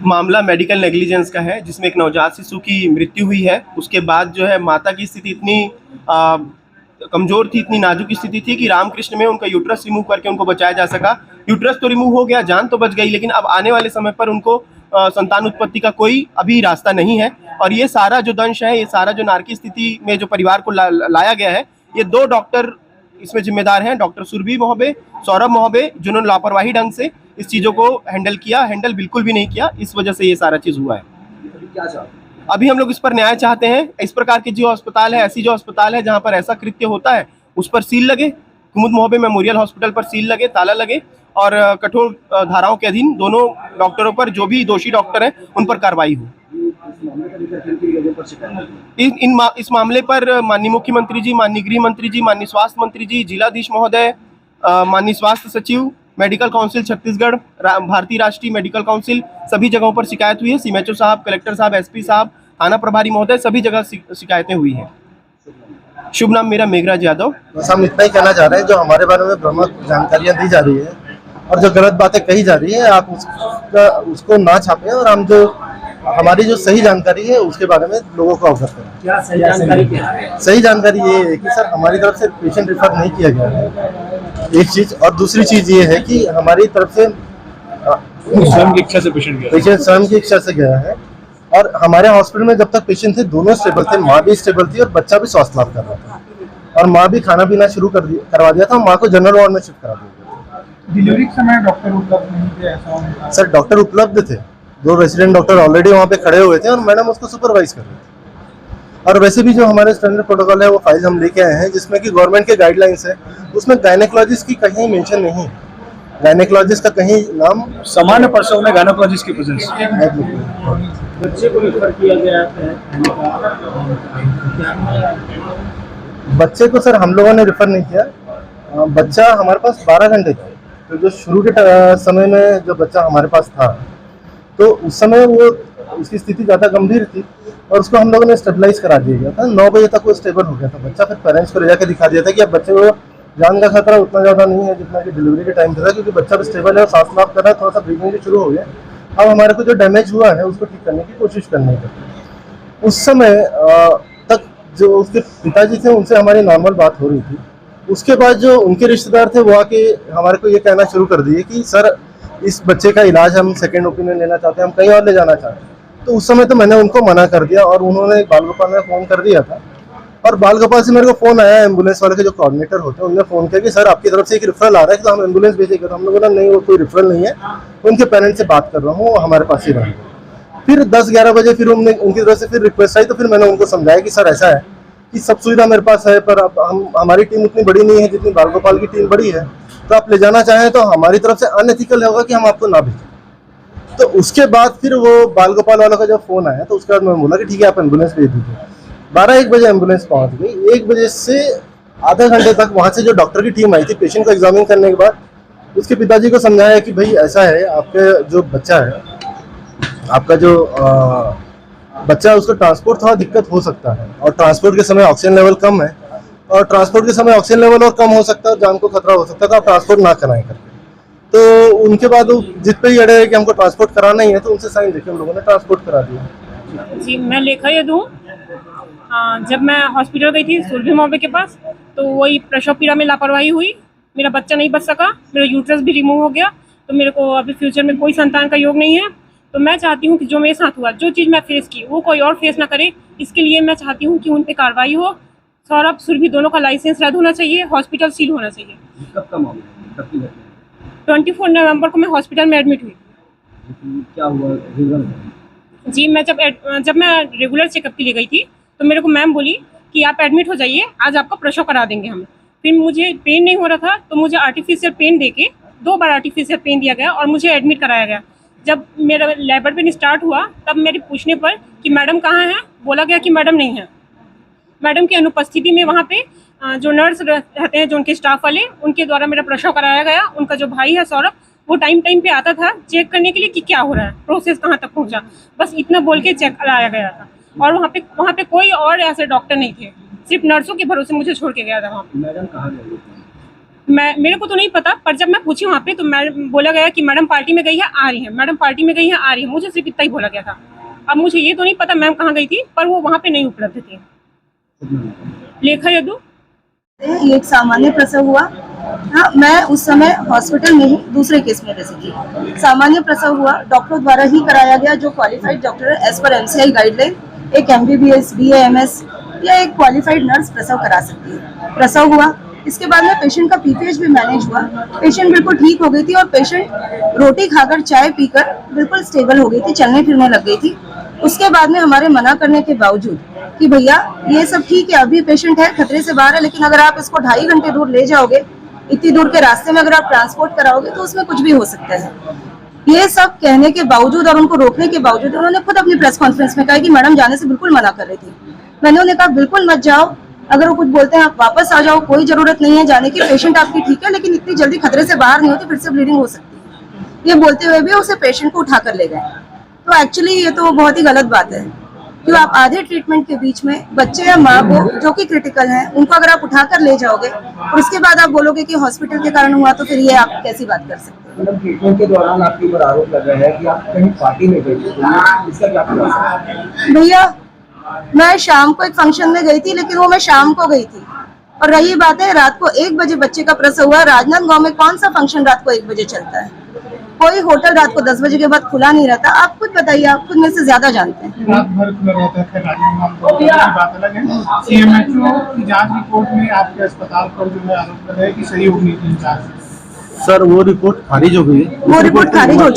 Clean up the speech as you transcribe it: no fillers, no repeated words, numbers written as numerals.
मामला medical negligence का है, जिसमें एक नवजात शिशु की मृत्यु हुई है। उसके बाद जो है माता की स्थिति इतनी कमज़ोर थी, इतनी नाजुक स्थिति थी कि रामकृष्ण में उनका यूट्रस रिमूव करके उनको बचाया जा सका। यूट्रस तो रिमूव हो गया, जान तो बच गई, लेकिन अब आने वाले समय पर उनको संतान उत्पत्ति का कोई अभी रास्ता नहीं है। और ये सारा जो दंश है, ये सारा जो नारकी स्थिति में जो परिवार को लाया गया है, ये 2 डॉक्टर इसमें जिम्मेदार हैं, डॉक्टर सुरभि महोबे, सौरभ महोबे, जिन्होंने लापरवाही ढंग से इस चीज़ों को हैंडल बिल्कुल भी नहीं किया। इस वजह से ये सारा चीज़ हुआ है। क्या चाहते हैं? अभी हम लोग इस पर न्याय चाहते हैं। इस प्रकार की जो अस्पताल है, ऐसी जो अस्पताल है जहाँ पर ऐसा कृत्य होता है, उस पर सील लगे। कुमुद महोबे मेमोरियल हॉस्पिटल पर सील लगे, ताला लगे और कठोर धाराओं के अधीन दोनों डॉक्टरों पर, जो भी दोषी डॉक्टर हैं, उन पर कार्रवाई हो। इस मामले पर माननीय मुख्यमंत्री जी, माननीय गृह मंत्री जी, माननीय स्वास्थ्य मंत्री जी, जिलाधीश महोदय, माननीय स्वास्थ्य सचिव, मेडिकल काउंसिल छत्तीसगढ़, भारतीय राष्ट्रीय मेडिकल काउंसिल, सभी जगहों पर शिकायत हुई है। सीएमएचओ साहब, कलेक्टर साहब, एसपी साहब, थाना प्रभारी महोदय, सभी जगह शिकायतें हुई हैं। शुभ नाम मेरा मेघराज यादव। बस हम इतना ही कहना चाह रहे हैं, जो हमारे बारे में भ्रामक जानकारियां दी जा रही है और जो गलत बातें कही जा रही है, आप उसको ना छापें और हम जो हमारी जो सही जानकारी है उसके बारे में लोगों को अवगत करें। क्या सही जानकारी क्या है? सही जानकारी ये है कि सर हमारी तरफ से पेशेंट रिफर नहीं किया गया है, एक चीज। और दूसरी चीज ये है कि हमारी तरफ से स्वयं की इच्छा से पेशेंट स्वयं की इच्छा से गया है। और हमारे हॉस्पिटल में जब तक पेशेंट थे, दोनों स्टेबल थे, माँ भी स्टेबल थी और बच्चा भी स्वास्थ्य लाभ कर रहा था। और माँ भी खाना पीना शुरू करवा दिया था। माँ को जनरल वार्ड में शिफ्ट करा दिया। डिलीवरी के समय डॉक्टर उपलब्ध नहीं थे, ऐसा? सर डॉक्टर उपलब्ध थे, 2 रेसिडेंट डॉक्टर ऑलरेडी वहाँ पे खड़े हुए थे और मैडम उसको सुपरवाइज कर रहे थे। और वैसे भी जो हमारे स्टैंडर्ड प्रोटोकॉल है, वो फाइल हम लेके आए हैं, जिसमें कि गवर्नमेंट के गाइडलाइंस है, उसमें गायनेकोलॉजिस्ट की कहीं मेंशन नहीं है। गायनेकोलॉजिस्ट का कहीं नाम, सामान्य प्रसव में गायनेकोलॉजिस्ट की प्रेजेंस। बच्चे को रेफर किया गया है? बच्चे को सर हम लोगों ने रेफर नहीं किया। बच्चा हमारे पास 12 घंटे था। तो जो शुरू के समय में जो बच्चा हमारे पास था, तो उस समय वो उसकी स्थिति ज़्यादा गंभीर थी और उसको हम लोगों ने स्टेबलाइज करा दिया गया था। 9 बजे तक वो स्टेबल हो गया था बच्चा। फिर पेरेंट्स को ले जाकर दिखा दिया था कि अब बच्चे को जान का खतरा उतना ज़्यादा नहीं है जितना कि डिलीवरी के टाइम था, क्योंकि बच्चा भी स्टेबल है और सांस लाभ कर रहा है, थोड़ा सा ब्रीदिंग भी शुरू हो गया। अब हमारे को जो डैमेज हुआ है उसको ठीक करने की कोशिश करनी है। उस समय तक जो उसके पिताजी थे, उनसे हमारी नॉर्मल बात हो रही थी। उसके बाद जो उनके रिश्तेदार थे, वो आके हमारे को ये कहना शुरू कर दिए कि सर इस बच्चे का इलाज हम सेकेंड ओपिनियन लेना चाहते हैं, हम कहीं और ले जाना चाहते हैं। तो उस समय तो मैंने उनको मना कर दिया और उन्होंने बाल गोपाल में फ़ोन कर दिया था। और बाल गोपाल से मेरे को फ़ोन आया, एम्बुलेंस वाले के जो कोऑर्डिनेटर होते हैं, उन्होंने फ़ोन किया कि सर आपकी तरफ से एक रेफरल आ रहा है, तो हम एम्बुलेंस भेजेंगे। तो हम लोगों ने नहीं, वो कोई रेफरल नहीं है, उनके पेरेंट्स से बात कर रहा हूँ, वो हमारे पास ही रहेंगे। फिर 10-11 बजे फिर उनने उनकी तरफ से फिर रिक्वेस्ट आई, तो फिर मैंने उनको समझाया कि सर ऐसा है कि सब सुविधा मेरे पास है, पर अब हमारी टीम उतनी बड़ी नहीं है जितनी बाल गोपाल की टीम बड़ी है। तो आप ले जाना चाहें तो हमारी तरफ से अनएथिकल होगा कि हम आपको ना भेजें। तो उसके बाद फिर वो बाल गोपाल वालों का जब फ़ोन आया, तो उसके बाद मैं बोला कि ठीक है आप एम्बुलेंस भेज दीजिए। 12-1 बजे एम्बुलेंस पहुंच गई। 1 बजे से आधा घंटे तक वहाँ से जो डॉक्टर की टीम आई थी, पेशेंट को एग्जामिन करने के बाद उसके पिताजी को समझाया कि भाई ऐसा है, आपके जो बच्चा है, आपका जो बच्चा है, उसको ट्रांसपोर्ट थोड़ा दिक्कत हो सकता है और ट्रांसपोर्ट के समय ऑक्सीजन लेवल कम है और ट्रांसपोर्ट के समय ऑक्सीजन लेवल और कम हो सकता है, जान को खतरा हो सकता है, तो आप ट्रांसपोर्ट ना कराएं करके। तो उनके बाद वो जिद पे ही अड़े है कि हमको ट्रांसपोर्ट कराना ही है, तो उनसे साइन देके हम लोगों ने ट्रांसपोर्ट करा दिया। जी, मैं लेखा यदू। जब मैं हॉस्पिटल गई थी सुरभि महोबे के पास, तो वही प्रसव पीड़ा में लापरवाही हुई, मेरा बच्चा नहीं बच सका, मेरा यूट्रस भी रिमूव हो गया। तो मेरे को अभी फ्यूचर में कोई संतान का योग नहीं है। तो मैं चाहती हूँ कि जो मेरे साथ हुआ, जो चीज़ मैं फेस की, वो कोई और फेस ना करे। इसके लिए मैं चाहती हूँ कि उन पर कार्रवाई हो। सौरभ, सुरभि दोनों का लाइसेंस रद्द होना चाहिए, हॉस्पिटल सील होना चाहिए। कब का मामला, कब की घटना? 24 नवंबर को मैं हॉस्पिटल में एडमिट हुई। क्या हुआ? जी, मैं जब मैं रेगुलर चेकअप के लिए गई थी, तो मेरे को मैम बोली कि आप एडमिट हो जाइए, आज आपका प्रसव करा देंगे हम। फिर मुझे पेन नहीं हो रहा था, तो मुझे आर्टिफिशियल पेन देके 2 बार आर्टिफिशियल पेन दिया गया और मुझे एडमिट कराया गया। जब मेरा लेबर पेन स्टार्ट हुआ, तब मेरे पूछने पर कि मैडम कहाँ हैं, बोला गया कि मैडम नहीं है। मैडम की अनुपस्थिति में वहाँ पे जो नर्स रहते हैं, जो उनके स्टाफ वाले, उनके द्वारा मेरा प्रसव कराया गया। उनका जो भाई है सौरभ, वो टाइम पे आता था चेक करने के लिए कि क्या हो रहा है, प्रोसेस कहाँ तक पहुँचा, बस इतना बोल के चेक कराया गया था। और वहाँ पे कोई और ऐसे डॉक्टर नहीं थे, सिर्फ नर्सों के भरोसे मुझे छोड़ के गया था वहाँ पे। मैडम कहाँ गए? मेरे को तो नहीं पता, पर जब मैं पूछी वहाँ पे तो बोला गया कि मैडम पार्टी में गई है, आ रही है, मैडम पार्टी में गई है, आ रही है, मुझे सिर्फ इतना ही बोला गया था। अब मुझे ये तो नहीं पता मैम कहाँ गई थी, पर वो वहाँ पे नहीं उपलब्ध थी। लेखा यदु। ये एक सामान्य प्रसव हुआ। हाँ, मैं उस समय हॉस्पिटल में ही दूसरे केस में रहती थी। सामान्य प्रसव हुआ, डॉक्टर द्वारा ही कराया गया, जो क्वालिफाइड डॉक्टर है एज पर MCI गाइडलाइन। एक MBBS, BA, MS या एक क्वालिफाइड नर्स प्रसव करा सकती है। प्रसव हुआ, इसके बाद में पेशेंट का PPH भी मैनेज हुआ। पेशेंट बिल्कुल ठीक हो गई थी और पेशेंट रोटी खाकर चाय पीकर बिल्कुल स्टेबल हो गई थी, चलने फिरने लग गई थी। उसके बाद में हमारे मना करने के बावजूद कि भैया ये सब ठीक है, अभी पेशेंट है, खतरे से बाहर है, लेकिन अगर आप इसको 2.5 घंटे दूर ले जाओगे, इतनी दूर के रास्ते में अगर आप ट्रांसपोर्ट कराओगे तो उसमें कुछ भी हो सकता है। ये सब कहने के बावजूद और उनको रोकने के बावजूद उन्होंने खुद अपनी प्रेस कॉन्फ्रेंस में कहा कि मैडम जाने से बिल्कुल मना कर रही थी। मैंने उन्हें कहा बिल्कुल मत जाओ, अगर वो कुछ बोलते हैं आप वापस आ जाओ, कोई जरूरत नहीं है जाने की, पेशेंट आपकी ठीक है, लेकिन इतनी जल्दी खतरे से बाहर नहीं होती, फिर से ब्लीडिंग हो सकती है। ये बोलते हुए भी उसे पेशेंट को उठाकर ले गए। तो एक्चुअली ये तो बहुत ही गलत बात है कि आप आधे ट्रीटमेंट के बीच में बच्चे या माँ को जो कि क्रिटिकल है उनको अगर आप उठाकर ले जाओगे और उसके बाद आप बोलोगे कि हॉस्पिटल के कारण हुआ, तो फिर ये आप कैसी बात कर सकते हैं। मैडम, ट्रीटमेंट के दौरान आपके ऊपर आरोप लग रहा है कि आप कहीं पार्टी में गए थे, इसका क्या खुलासा है? भैया मैं शाम को एक फंक्शन में गई थी, लेकिन वो मैं शाम को गई थी। और रही बात है रात को 1 बजे बच्चे का प्रसव हुआ। राजनांदगांव में कौन सा फंक्शन रात को 1 बजे चलता है? कोई होटल रात को 10 बजे के बाद खुला नहीं रहता। आप खुद बताइए, आप खुद मेरे से ज्यादा जानते हैं। रात भर खुला रहता है राजनांदगांव की बात अलग है। CMHO की जांच रिपोर्ट में आपके अस्पताल पर जो है आरोप लगा है कि सहयोग नहीं थी जांच। सर वो रिपोर्ट खारिज हो गई है। वो रिपोर्ट खारिज हो